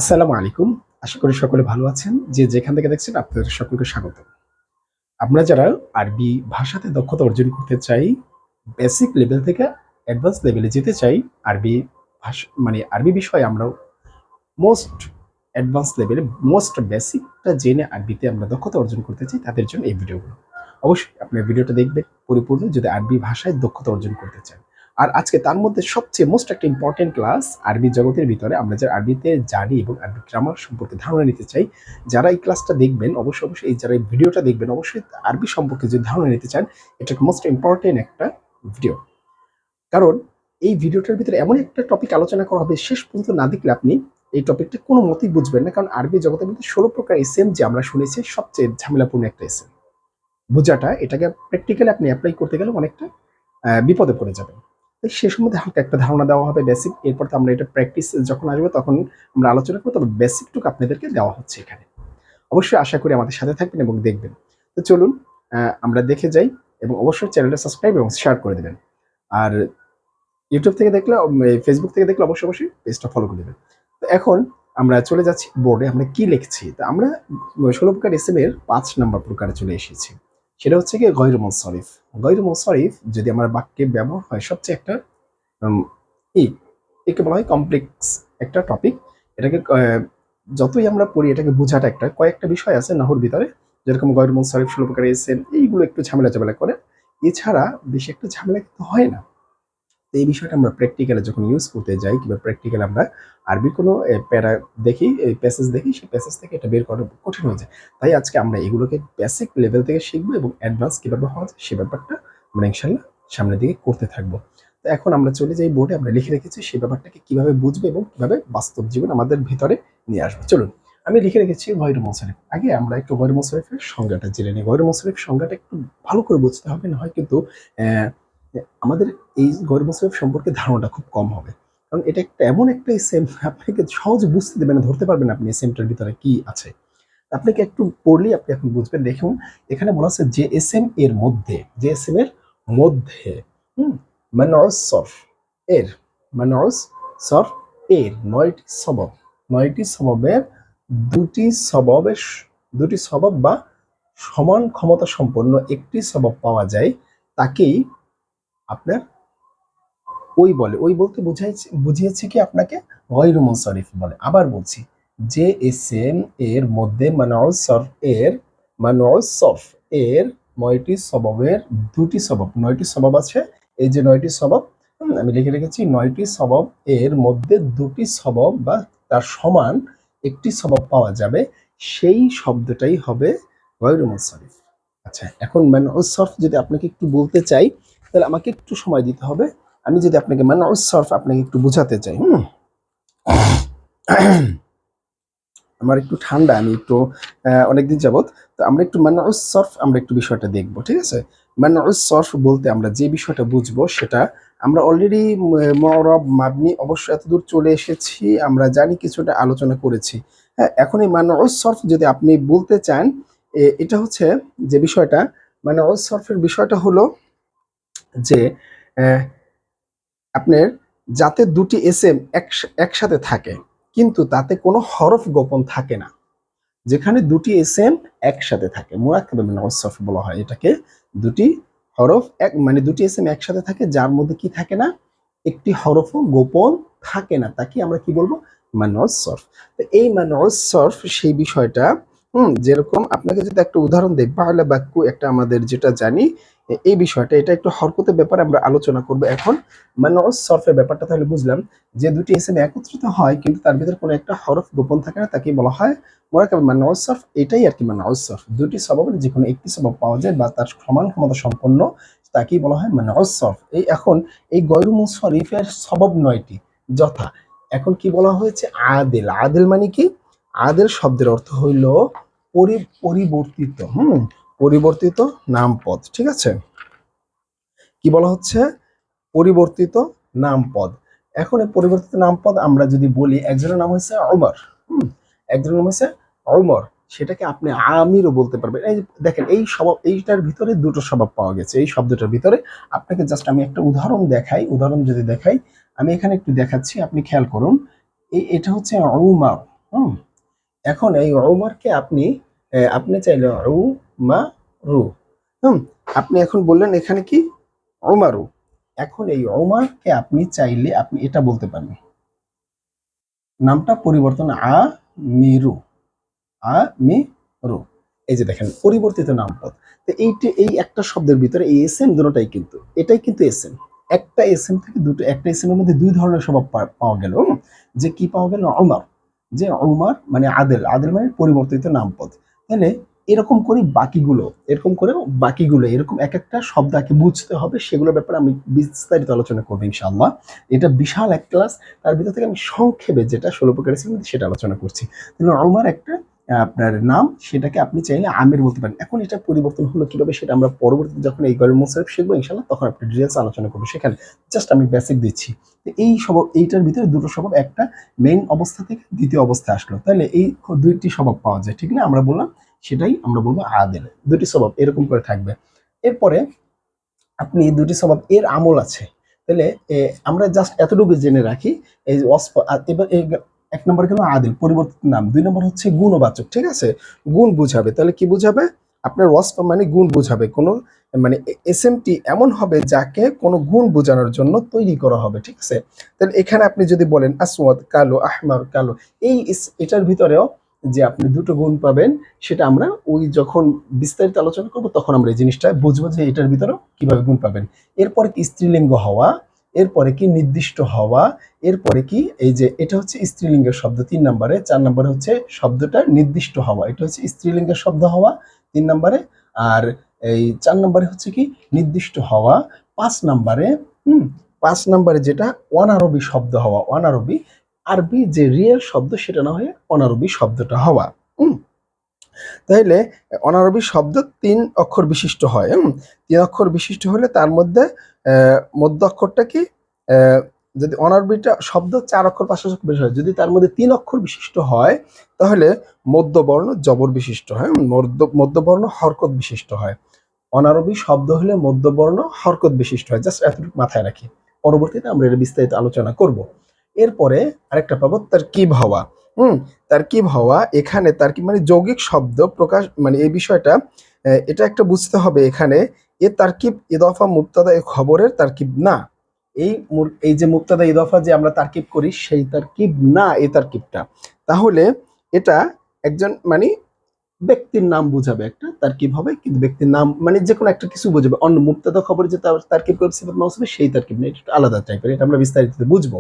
আসসালামু আলাইকুম। আশা করি সকলে ভালো আছেন। যে যেখান থেকে দেখছেন আপনাদের সকলকে স্বাগত। আমরা যারা আরবি ভাষাতে দক্ষতা অর্জন করতে চাই, বেসিক লেভেল থেকে অ্যাডভান্স লেভেলে যেতে চাই, আরবি ভাষা আরবি বিষয়ে আমরা মোস্ট অ্যাডভান্স লেভেলে মোস্ট বেসিকটা জেনে আরবিতে আমরা দক্ষতা অর্জন করতে চাই, তাদের জন্য এই ভিডিওগুলো। অবশ্যই আপনার ভিডিওটা দেখবেন পরিপূর্ণ যদি আরবি ভাষায় দক্ষতা অর্জন করতে চান। আর আজকে তার মধ্যে সবচেয়ে মোস্ট একটা ইম্পর্টেন্ট ক্লাস আরবি জগতের ভিতরে আমরা যারা আরবিতে জানি এবং আরবি গ্রামার সম্পর্কে ধারণা নিতে চাই, যারা এই ক্লাসটা দেখবেন অবশ্যই এই যারা এই ভিডিওটা দেখবেন অবশ্যই আরবি সম্পর্কে যদি ধারণা নিতে চান, এটা মোস্ট ইম্পর্টেন্ট একটা ভিডিও। কারণ এই ভিডিওটার ভিতরে এমন একটা টপিক আলোচনা করা হবে, শেষ পর্যন্ত না দেখলে আপনি এই টপিকটা কোনো মতেই বুঝবেন না। কারণ আরবি জগতের মধ্যে 16 প্রকার এসএম যে আমরা শুনেছি সবচেয়ে ঝামেলাপূর্ণ একটা এসএম বোঝাটা, এটাকে প্র্যাকটিক্যালি আপনি অ্যাপ্লাই করতে গেলে অনেকটা বিপদে পড়ে যাবেন। তাই সে সম্বন্ধে হালকা একটা ধারণা দেওয়া হবে বেসিক। এরপর তো আমরা এটা প্র্যাকটিস যখন আসবে তখন আমরা আলোচনা করবো, তবে বেসিকটুকু আপনাদেরকে দেওয়া হচ্ছে এখানে। অবশ্যই আশা করি আমাদের সাথে থাকবেন এবং দেখবেন। তো চলুন আমরা দেখে যাই, এবং অবশ্যই চ্যানেলটা সাবস্ক্রাইব এবং শেয়ার করে দেবেন। আর ইউটিউব থেকে দেখলে, ফেসবুক থেকে দেখলে অবশ্যই পেজটা ফলো করে দেবেন। তো এখন আমরা চলে যাচ্ছি বোর্ডে আমরা কি লিখছি। তো আমরা 16 প্রকার এসএম এর 5 নম্বর প্রকারে চলে এসেছি। সেটা হচ্ছে কি গয়র মুনসারিফ। গয়র মুনসারিফ যদি আমার বাক্যে ব্যবহার হয় সবচেয়ে একটা উম, ই একে বলা হয় কমপ্লেক্স একটা টপিক। এটাকে যতই আমরা পড়ি এটাকে বোঝাটা একটা কয়েকটা বিষয় আছে নাহুর ভিতরে, যেরকম গয়র মুনসারিফ, 16 প্রকার এসএম, এইগুলো একটু ঝামেলা করে। এছাড়া বেশি একটা ঝামেলা কিন্তু হয় না। তো এই বিষয়টা আমরা প্র্যাকটিক্যালে যখন ইউজ করতে যাই কিংবা প্র্যাকটিক্যাল আমরা আরবি কোনো প্যারা দেখি, এই প্যাসেজ দেখি, সেই প্যাসেজ থেকে এটা বের করা কঠিন হয়ে যায়। তাই আজকে আমরা এগুলোকে বেসিক লেভেল থেকে শিখবো এবং অ্যাডভান্স কিভাবে হওয়া যায় সে ব্যাপারটা আমরা ইনশাল্লাহ সামনের দিকে করতে থাকবো। তো এখন আমরা চলে যাই বোর্ডে, আমরা লিখে রেখেছি সেই ব্যাপারটাকে কিভাবে বুঝবো এবং কিভাবে বাস্তব জীবন আমাদের ভিতরে নিয়ে আসবো। চলুন, আমি লিখে রেখেছি গয়র মুনসারিফ। আগে আমরা একটু গয়র মুনসারিফের সংজ্ঞাটা জেনে নিই। গয়র মুনসারিফ সংজ্ঞাটা একটু ভালো করে বুঝতে হবে, না হয় কিন্তু আমাদের এই গরিব মুসলিম সম্পর্কে ধারণাটা খুব কম হবে। কারণ এটা একটা এমন একটা সেম, আপনাকে সহজে বুঝতে দেবে না, ধরতে পারবেন আপনি সেমটার ভিতরে কি আছে। আপনাকে একটু পড়লেই আপনি এখন বুঝবেন। দেখুন এখানে বলা আছে যে এস এম এর মধ্যে, যে এস এম এর মধ্যে মানউস সরফ এর, মানউস সরফ এর 9টি সবব, 9টি সববের দুটি সবব বা সমান ক্ষমতা সম্পন্ন একটি সবব পাওয়া যায়, তাকেই আপনার ওই বলে। ওই বলতে বুঝিয়েছে কি আপনাকে গয়রু মুনসারিফ বলে। আবার বলছি, যে এসএম এর মধ্যে মানউস সরফ এর 9টি সববের দুটি সবব, 9টি সবব আছে। এই যে 9টি সবব আমি লিখে রেখেছি, 9টি সবব এর মধ্যে দুটি সবব বা তার সমান একটি সবব পাওয়া যাবে, সেই শব্দটাই হবে গয়রু মুনসারিফ। আচ্ছা, এখন মানউস সরফ যদি আপনাকে একটু বলতে চাই তাহলে আমাকে একটু সময় দিতে হবে। আমি যদি আপনাকে মানউস সরফ আপনাকে একটু বোঝাতে চাই, আমার একটু ঠান্ডা, আমি একটু অনেকদিন যাবত, তো আমরা একটু মানউস সরফ আমরা একটু বিষয়টা দেখব, ঠিক আছে? মানউস সরফ বলতে আমরা যে বিষয়টা বুঝবো সেটা আমরা অলরেডি মুআরাব মাবনি অবশ্য এতদূর চলে এসেছি, আমরা জানি, কিছুটা আলোচনা করেছি। হ্যাঁ, এখন এই মানউস সরফ যদি আপনি বলতে চান, এটা হচ্ছে যে বিষয়টা, মানউস সরফের বিষয়টা হলো যে আপনার যাতে দুটি এসএম একসাথে থাকে কিন্তু তাতে কোনো হরফ গোপন থাকে না। যেখানে দুটি এসএম একসাথে থাকে মুরাক্কাবে মিন ওয়াসফ বলা হয় এটাকে। দুটি হরফ দুটি এসএম একসাথে থাকে যার মধ্যে কি থাকে না, একটি হরফও গোপন থাকে না, তাকে আমরা কি বলবো, মানউস সরফ। তো এই মানউস সরফ সেই বিষয়টা, যেরকম আপনাকে যদি একটা উদাহরণ দেই, বাংলা বাক্য একটা আমাদের যেটা জানি, এই বিষয়টা এটা একটু হরকতের ব্যাপারে আমরা আলোচনা করব এখন। মানউস সরফের ব্যাপারটা তাহলে বুঝলাম, যে দুটি এসএম একত্রিত হয় কিন্তু তার ভিতরে কোনো একটা হরফ গোপন থাকে না, তাকে বলা হয় মুরাক্কাবে মানউস সরফ। এটাই আর কি মানউস সরফ, দুটি সববের যে কোনো একটি সবব পাওয়া যায় বা তার সমান ক্ষমতা সম্পন্ন, তাকেই বলা হয় মানউস সরফ। এই এখন এই গয়রু মুনসারিফের সবব 9টি, যথা এখন কি বলা হয়েছে, আদেল। আদেল মানে কি, আদেল শব্দের অর্থ হইল পরিবর্তিত, পরিবর্তিত নামপদ, ঠিক আছে? কি বলা হচ্ছে, পরিবর্তিত নামপদ। এখন এই পরিবর্তিত নামপদ আমরা যদি বলি, একজনের নাম হচ্ছে ওমর, একজনের নাম হচ্ছে ওমর, সেটাকে আপনি আমিরও বলতে পারবেন। এই দেখেন, এই স্বভাব, এইটার ভিতরে দুটো স্বভাব পাওয়া গেছে এই শব্দটার ভিতরে। আপনাকে জাস্ট আমি একটা উদাহরণ দেখাই, উদাহরণ যদি দেখাই, আমি এখানে একটু দেখাচ্ছি, আপনি খেয়াল করুন। এটা হচ্ছে উমার, হুম, এখন এই উমারকে আপনি আপনি চাইলে উ মা রু, হুম, আপনি এখন বললেন এখানে কি উমারু। এখন এই উমারকে আপনি চাইলে আপনি এটা বলতে পারেন, নামটা পরিবর্তন মিরু, মিরু। এই যে দেখেন পরিবর্তিত নামপদ। তো এই একটা শব্দের ভিতরে এই এস এম দুটোটাই কিন্তু, এটাই কিন্তু এস এম। একটা এস এম থেকে দুটো, একটা এস এম এর মধ্যে দুই ধরনের স্বভাব পাওয়া গেল। যে কি পাওয়া গেল, উমার, যে উমার মানে আদেল, আদেল মানে পরিবর্তিত নামপদ। তাহলে এরকম করে বাকিগুলো, এরকম করে বাকিগুলো এরকম এক একটা শব্দকে বুঝতে হবে, সেগুলোর ব্যাপারে আমি বিস্তারিত আলোচনা করবো ইনশাআল্লাহ। এটা বিশাল এক ক্লাস, তার ভিতর থেকে আমি সংক্ষেপে যেটা 16 প্রকার ইসম সেটা আলোচনা করছি। তাহলে উমার একটা আপনার নাম, সেটাকে আপনি চাইলে আমির বলতে পারেন। এখন এটা পরিবর্তন হলো কিভাবে সেটা আমরা পরবর্তীতে যখন এই গয়রুল মুনসারিফ শিখবো ইনশাআল্লাহ, তখন আপনি ডিটেইলস আলোচনা করবো সেখানে। জাস্ট আমি বেসিক দিচ্ছি। তো এই স্বভাব, এইটার ভিতরে দুটো স্বভাব, একটা মেইন অবস্থা থেকে দ্বিতীয় অবস্থায় আসলো, তাহলে এই দুইটি স্বভাব পাওয়া যায়, ঠিক না? আমরা বললাম সেটাই আমরা বলবো আদেল। দুটি স্বভাব এরকম করে থাকবে। এরপরে আপনি দুটি স্বভাব এর আমল আছে। তাহলে আমরা জাস্ট এতটুকু জেনে রাখি। এই যে এবার এক নম্বর গেল আদিল, পরিবর্তিত নাম। দুই নম্বর হচ্ছে গুণবাচক, ঠিক আছে? গুণ বুঝাবে। তাহলে কি বুঝাবে? আপনার ওয়াসফ মানে গুণ বুঝাবে। কোনো মানে এসএমটি এমন হবে যাকে কোনো গুণ বোঝানোর জন্য তৈরি করা হবে, ঠিক আছে? তাহলে এখানে আপনি যদি বলেন আসওয়াদ কালো, আহমার কালো, এটার ভিতরেও যে আপনি দুটো গুণ পাবেন, সেটা আমরা ওই যখন বিস্তারিত আলোচনা করব তখন আমরা এই জিনিসটা বুঝবো যে এটার ভিতরেও কিভাবে গুণ পাবেন। এরপরে কি স্ত্রীলিঙ্গ হওয়া, এরপরে কি নির্দিষ্ট হওয়া, এরপরে কি এই যে এটা হচ্ছে স্ত্রীলিঙ্গের শব্দ 3 নম্বরে, 4 নম্বরে হচ্ছে শব্দটা নির্দিষ্ট হওয়া, এটা হচ্ছে স্ত্রীলিঙ্গের শব্দ হওয়া 3 নম্বরে, আর এই 4 নম্বরে হচ্ছে কি নির্দিষ্ট হওয়া। 5 নম্বরে হুম 5 নম্বরে যেটা অনারবি শব্দ হওয়া, অনারবি, আরবি যে রিয়েল শব্দ সেটা না হয়ে অনারবি শব্দটা হওয়া। হুম তাইলে অনারবি শব্দ 3 অক্ষর বিশিষ্ট হয়। 3 অক্ষর বিশিষ্ট হলে তার মধ্যে মধ্য অক্ষরটা কি, আহ, যদি অনারবিটা শব্দ 4 অক্ষর 5 অক্ষর বেশি হয়, যদি তার মধ্যে 3 অক্ষর বিশিষ্ট হয় তাহলে মধ্যবর্ণ জবর বিশিষ্ট হয়, মধ্যবর্ণ হরকত বিশিষ্ট হয়। অনারবি শব্দ হলে মধ্যবর্ণ হরকত বিশিষ্ট হয়, জাস্ট এতটুকু মাথায় রাখি। পরবর্তীতে আমরা এটা বিস্তারিত আলোচনা করব। এরপরে আরেকটা পাবো তারকিব হওয়া। হুম তারকিব হওয়া, এখানে তারকিব মানে যৌগিক শব্দ প্রকাশ, মানে এই বিষয়টা এটা একটা বুঝতে হবে এখানে। এ তারকিব ইদফা মুবতাদা এ খবরের তারকিব না। এই যে মুবতাদা ইদফা যে আমরা তারকিব করি সেই তারকিব না এই তারকিবটা। তাহলে এটা একজন মানে ব্যক্তির নাম বুঝাবে, একটা তারকিব হবে, কিন্তু ব্যক্তির নাম মানে যে কোনো একটা কিছু বুঝাবে। অন্য মুবতাদা খবর যে তারকিব করে সিফাত মাউসুফে সেই তারকিব না, এটা একটু আলাদা টাইপের, এটা আমরা বিস্তারিত বুঝবো।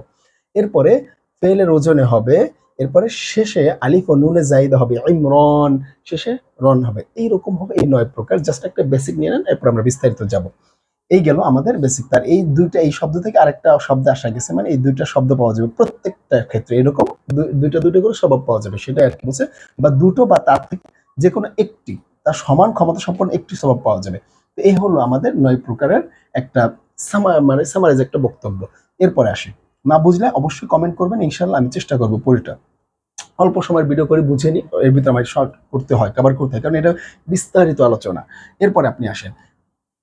এরপরে ফেলের ওজনে হবে। এরপরে শেষে আলিফ ও নুনে জাইদা হবে, ইমরান, শেষে রন হবে। এইরকম হবে এই 9 প্রকার। জাস্ট একটা বেসিক নিয়ে নেন, এরপর আমরা বিস্তারিত যাব। এই গেল আমাদের বেসিক। তার এই দুইটা, এই শব্দ থেকে আরেকটা শব্দ আসা গেছে, মানে এই দুইটা শব্দ পাওয়া যাবে প্রত্যেকটা ক্ষেত্রে, এরকম দুইটা দুইটা করে স্বভাব পাওয়া যাবে, সেটা আর কি বলছে। বা দুটো বা তার থেকে যে কোনো একটি, তার সমান ক্ষমতা সম্পন্ন একটি স্বভাব পাওয়া যাবে। তো এই হলো আমাদের 9 প্রকারের একটা মানে সামারাইজ একটা বক্তব্য। এরপরে আসি, না বুঝলে অবশ্যই কমেন্ট করবেন, ইনশাল্লাহ আমি চেষ্টা করবো পুরোটা অল্প সময়ের ভিডিও করে বুঝে নি, এর ভিতরে আমাকে শর্ট করতে হয়, কভার করতে হয়, কারণ এটা বিস্তারিত আলোচনা। এরপরে আপনি আসেন,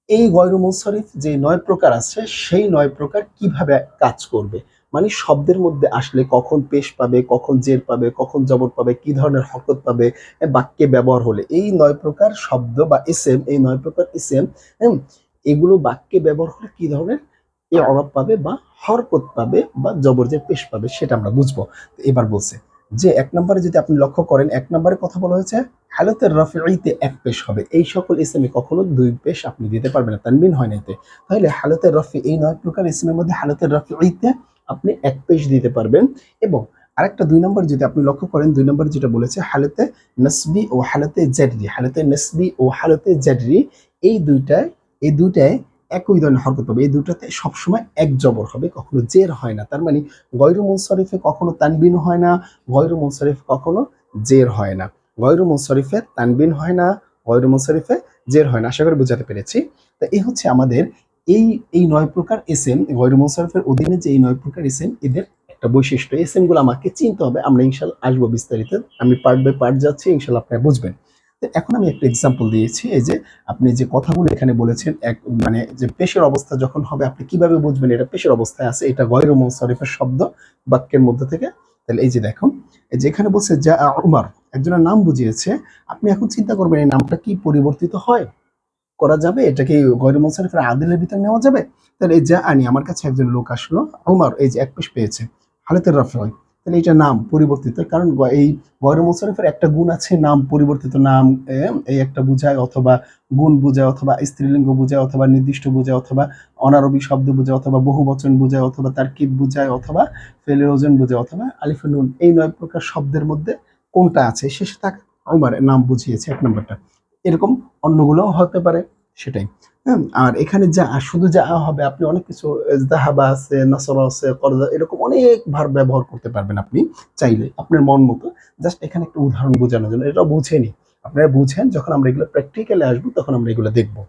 এই গয়রু মুনসারিফ যে 9 প্রকার আছে সেই 9 প্রকার কিভাবে কাজ করবে, মানে শব্দের মধ্যে আসলে কখন পেশ পাবে, কখন জের পাবে, কখন জবর পাবে, কি ধরনের হরকত পাবে, বাক্যে ব্যবহার হলে এই 9 প্রকার শব্দ বা ইসেম, এই 9 প্রকার ইসেম, এগুলো বাক্যে ব্যবহার হলে কি ধরনের এরাব পাবে বা হরকত পাবে বা জবর যে পেশ পাবে সেটা আমরা বুঝবো। এবার বলছে যে 1 নম্বরে যদি আপনি লক্ষ্য করেন, 1 নম্বরে কথা বলা হয়েছে হালতের রফিতে 1 পেশ হবে। এই সকল ইসমে কখনো 2 পেশ আপনি দিতে পারবেন না, তানবিন হয় না এতে। তাহলে হালতের রফি এই 9 প্রকার ইসমের মধ্যে হালতের রফিতে আপনি 1 পেশ দিতে পারবেন। এবং আরেকটা 2 নম্বর যদি আপনি লক্ষ্য করেন, 2 নম্বর যেটা বলেছে হালতে নসবি ও হালতে জাররি, হালতে নসবি ও হালতে জাররি, এই দুইটায় একই ধরনের হরকত পাবে। এই দুটাতে সবসময় এক জবর হবে, কখনো জের হয় না। তার মানে গয়রু মুনসারিফে কখনো তানবিন হয় না, গয়রু মুনসারিফ কখনো জের হয় না। গয়রু মুনসারিফে তানবিন হয় না, গয়রু মুনসারিফে জের হয় না। আশা করি বোঝাতে পেরেছি। তো এই হচ্ছে আমাদের এই এই 9 প্রকার এসএম, গয়রু মুনসারিফের অধীনে যে এই 9 প্রকার এসএম, এদের একটা বৈশিষ্ট্য। এসএম গুলো আমাকে চিনতে হবে, আমরা ইনশাল্লাহ আসবো বিস্তারিত, আমি পার্ট বাই পার্ট যাচ্ছি, ইনশাল্লাহ আপনারা বুঝবেন। তো এখন আমি একটা এক্সাম্পল দিয়েছি, এই যে আপনি যে কথাগুলো এখানে বলেছেন, এক মানে যে পেশের অবস্থা যখন হবে আপনি কিভাবে বুঝবেন এটা পেশের অবস্থায় আছে, এটা গয়রু মুনসারিফের শব্দ বাক্যের মধ্যে থেকে তাহলে এই যে দেখো, এই যে এখানে বলছে যা উমার, একজনের নাম বুঝিয়েছে। আপনি এখন চিন্তা করবেন এই নামটা কি পরিবর্তিত হয়, করা যাবে, এটা কি গয়র মুনসারিফের আদিলের ভিতরে নেওয়া যাবে? তাহলে এই যা আনি, আমার কাছে একজন লোক আসলো, উমার, এই যে এক পেশ পেয়েছে, হালাতের রাফি, তাহলে এটা নাম পরিবর্তিত, কারণ এই গয়র মুনসারিফের একটা গুণ আছে, নাম পরিবর্তিত, নাম এই একটা বুঝায়, অথবা গুণ বুঝায়, অথবা স্ত্রীলিঙ্গ বুঝায়, অথবা নির্দিষ্ট বুঝায়, অথবা অনারবি শব্দ বুঝায়, অথবা বহু বচন বুঝায়, অথবা তারকিব বুঝায়, অথবা ফেলের ওজন বুঝায়, অথবা আলিফ নুন, এই 9 প্রকার শব্দের মধ্যে কোনটা আছে শেষে তাকে উমার নাম বুঝিয়েছে, এক নম্বরটা। এরকম অন্যগুলোও হতে পারে, সেটাই। হ্যাঁ, আর এখানে যা শুধু যা হবে, আপনি অনেক কিছু জাহাবা আছে, নাসরা আছে, করজা, এরকম অনেক ভার ব্যবহার করতে পারবেন আপনি চাইলে আপনার মন মতো। জাস্ট এখানে একটা উদাহরণ বোঝানোর জন্য, এটা বুঝেনি, আপনারা বুঝেন, যখন আমরা এগুলো প্র্যাকটিক্যালে আসবো তখন আমরা এগুলো দেখবো।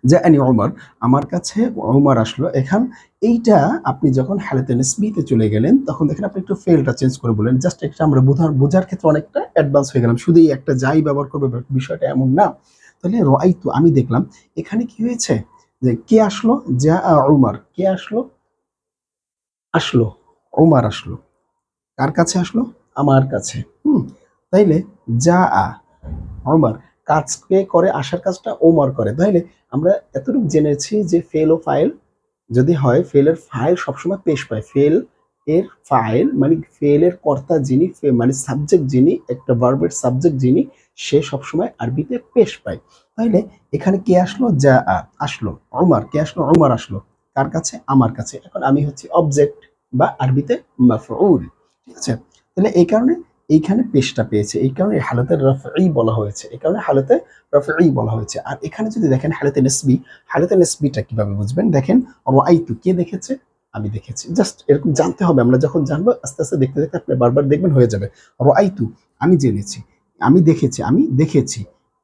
যে আনি ওমর, আমার কাছে ওমর আসলো। এখন এইটা আপনি যখন হালাতে নিসবিতে চলে গেলেন, তখন দেখেন আপনি একটু ফেলটা চেঞ্জ করে বলেন, জাস্ট একটা আমরা বোঝার ক্ষেত্রে অনেকটা অ্যাডভান্স হয়ে গেলাম, শুধু এই একটা যাই ব্যবহার করবে বিষয়টা এমন না। তাহলে রাআইতু, আমি দেখলাম, এখানে কি হয়েছে, যে কে আসলো, যা উমার, কে আসলো, আসলো উমার আসলো, কার কাছে আসলো, আমার কাছে। তাইলে যা ওমর, কাজকে করে, আসার কাজটা ওমর করে। তাইলে আমরা এতটুকু জেনেছি যে ফেল ও ফাইল যদি হয়, ফেলের ফাইল সবসময় পেশ পায়, ফেল এর ফাইল মানে ফেলের কর্তা যিনি, মানে সাবজেক্ট যিনি, একটা ভার্বের সাবজেক্ট যিনি, সে সবসময় আরবিতে পেশ পায়। তাইলে এখানে কে আসলো, যা আসলো, ওমর কে আসলো, ওমর আসলো, কার কাছে, আমার কাছে। এখন আমি হচ্ছে অবজেক্ট বা আরবিতে মাফউল, ঠিক আছে। তাহলে এই কারণে এইখানে পেশটা পেয়েছে, এই কারণে হালতে রফঈ বলা হয়েছে, এই কারণে হালতে রফঈ বলা হয়েছে। আর এখানে যদি দেখেন হালতে নিসবি, হালতে নিসবিটা কিভাবে বুঝবেন দেখেন, রাআইতু, কে দেখেছে, আমি দেখেছি, জাস্ট এরকম জানতে হবে। আমরা যখন জানবো আস্তে আস্তে দেখতে দেখতে আপনি বারবার দেখবেন হয়ে যাবে। রাআইতু, আমি জেনেছি, আমি দেখেছি, আমি দেখেছি,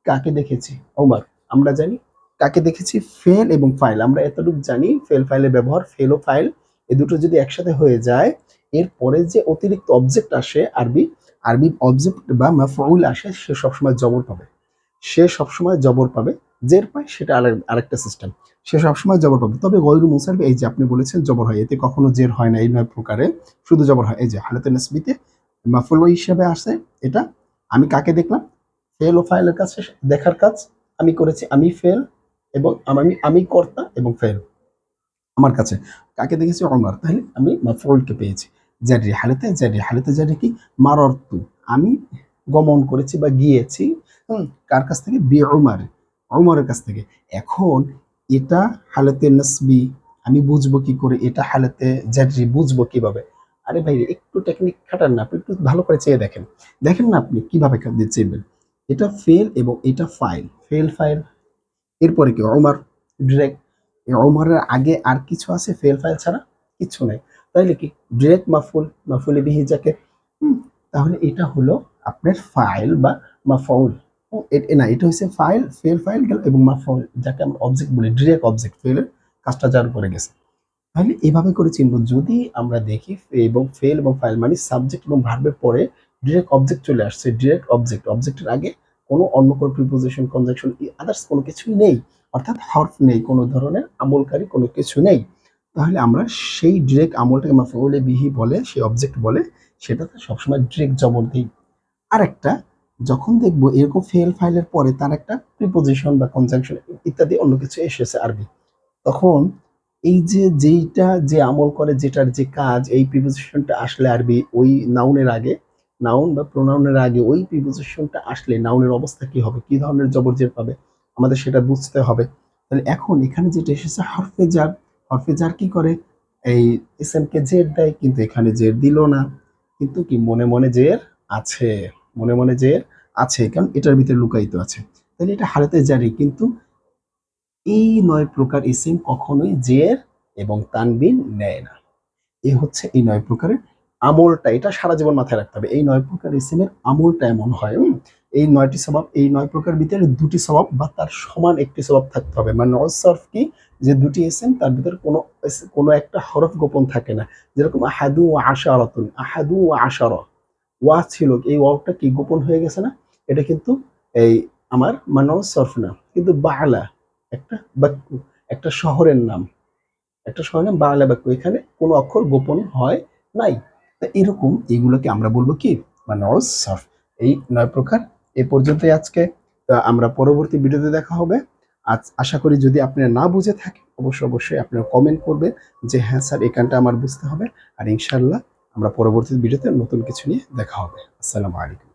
কাকে দেখেছি, ওমর, আমরা জানি কাকে দেখেছি, ফেল এবং ফাইল, আমরা এতটুকু জানি, ফেল ফাইলের ব্যবহার, ফেল ও ফাইল এই দুটো যদি একসাথে হয়ে যায়, এরপরে যে অতিরিক্ত অবজেক্ট আসে, আরবি আরবি অবজেক্ট বা মাফউল আসে, সে সবসময় জবর পাবে, সে সবসময় জবর পাবে। জের পায় সেটা আরেকটা সিস্টেম, সে সবসময় জবর পাবে। তবে গয়রু মুনসারিফ, এই যে আপনি বলেছেন জবর হয়, এতে কখনো জের হয় না, এই 9 প্রকারে শুধু জবর হয়। এই যে হালাতে নাসবিতে মাফউল হিসেবে আসে, এটা আমি কাকে দেখলাম, ফেল ও ফাইলের কাছে দেখার কাজ আমি করেছি, আমি ফেল এবং আমি কর্তা এবং ফেল আমার কাছে, কাকে দেখেছি, ওমর, তাহলে আমি মাফউলকে পেয়েছি। জারি হালাতে, জারি হালাতে, জারি কি, মাররতু, আমি গমন করেছি বা গিয়েছি, কার কাছ থেকে, বি উমার, উমরের কাছ থেকে। এখন এটা হালাতে নাসবি, আমি বুঝবো কি করে, এটা হালাতে জারি বুঝবো কিভাবে? আরে ভাই একটু টেকনিক খাটান না, আপনি একটু ভালো করে চেয়ে দেখেন, দেখেন না আপনি কিভাবে চেয়েবেন। এটা ফেল এবং এটা ফাইল, ফেল ফাইল, এরপরে কি ওমর, ডিরেক্ট, ওমরের আগে আর কিছু আছে ফেল ফাইল ছাড়া, কিছু নাই। তাইলে কি ডিরেক্ট মাফুল, মাফুলে বিহি যাকে, তাহলে এটা হলো আপনার ফাইল বা মাফউল। না, এটা হচ্ছে ফাইল, ফেল ফাইল গেল, এবং মাফউল যাকে আমরা অবজেক্ট বলি, ডিরেক্ট অবজেক্ট, ফেলের কাজটা যার করে গেছে। তাহলে এভাবে করে চিনব, যদি আমরা দেখি এবং ফেল এবং ফাইল মানে সাবজেক্ট এবং ভার্বের পরে ডিরেক্ট অবজেক্ট চলে আসছে, ডিরেক্ট অবজেক্ট, অবজেক্টের আগে কোনো অন্য কোনো প্রিপোজিশন, কনজাংশন, আদার্স কোনো কিছুই নেই, অর্থাৎ হরফ নেই, কোনো ধরনের আমলকারী কোনো কিছু নেই, তাহলে আমরা সেই ডিরেক্ট আমলটাকে মাফউলে বিহি বলে, সেই অবজেক্ট বলে, সেটাতে সবসময় ডিরেক্ট জবর দিই। আরেকটা, যখন দেখবো এরকম ফেল ফাইলের পরে তার একটা প্রিপোজিশন বা কনজাংশন ইত্যাদি অন্য কিছু এসেছে আরবি, তখন এই যে যেইটা যে আমল করে, যেটার যে কাজ, এই প্রিপোজিশনটা আসলে আরবি ওই নাউনের আগে, নাউন বা প্রোনাউনের আগে ওই প্রিপোজিশনটা আসলে নাউনের অবস্থা কি হবে, কি ধরনের জবর জের পাবে, আমাদের সেটা বুঝতে হবে। তাহলে এখন এখানে যেটা এসেছে হরফে জার, হরফে জার কি করে, এই এসএমকে জের দেয়, কিন্তু এখানে জের দিল না, কিন্তু কি মনে মনে জের আছে, মনে মনে জের আছে, কারণ এটার ভিতরে লুকায়িত আছে। তাহলে এটা হালাতে জারি, কিন্তু এই 9 প্রকার ইসিম কখনোই জের এবং তানবিন নেয় না। এই হচ্ছে এই 9 প্রকারের আমলটা, এটা সারা জীবন মাথায় রাখতে হবে। এই 9 প্রকার ইসিমের আমলটা এমন হয়, এই 9টি স্বভাব, এই 9 প্রকার ভিতরে দুটি স্বভাব বা তার সমান একটি স্বভাব থাকতে হবে। মানে নসরফ কি, যে দুটি ইসিম তার ভিতরে কোনো একটা হরফ গোপন থাকে না। যেরকম আহাদু ওয়া আশারাতুন, আহাদু ওয়া আশারা, ওয়া ছিল, এই ওয়াওটা কি গোপন হয়ে গেছে না, এটা কিন্তু এই আমার মানব সরফ না, কিন্তু বালা একটা বাক্য, একটা শহরের নাম, একটা শহরের নাম বাংলা বাক্য, এখানে কোনো অক্ষর গোপন হয় নাই। তো এরকম এগুলোকে আমরা বলবো কি নজ সার্ফ। এই 9 প্রকার। এ পর্যন্তই আজকে। তা আমরা পরবর্তী ভিডিওতে দেখা হবে। আজ আশা করি যদি আপনারা না বুঝে থাকেন অবশ্যই আপনারা কমেন্ট করবেন যে হ্যাঁ স্যার এখানটা আমার বুঝতে হবে। আর ইনশাআল্লাহ আমরা পরবর্তী ভিডিওতে নতুন কিছু নিয়ে দেখা হবে। আসসালামু আলাইকুম।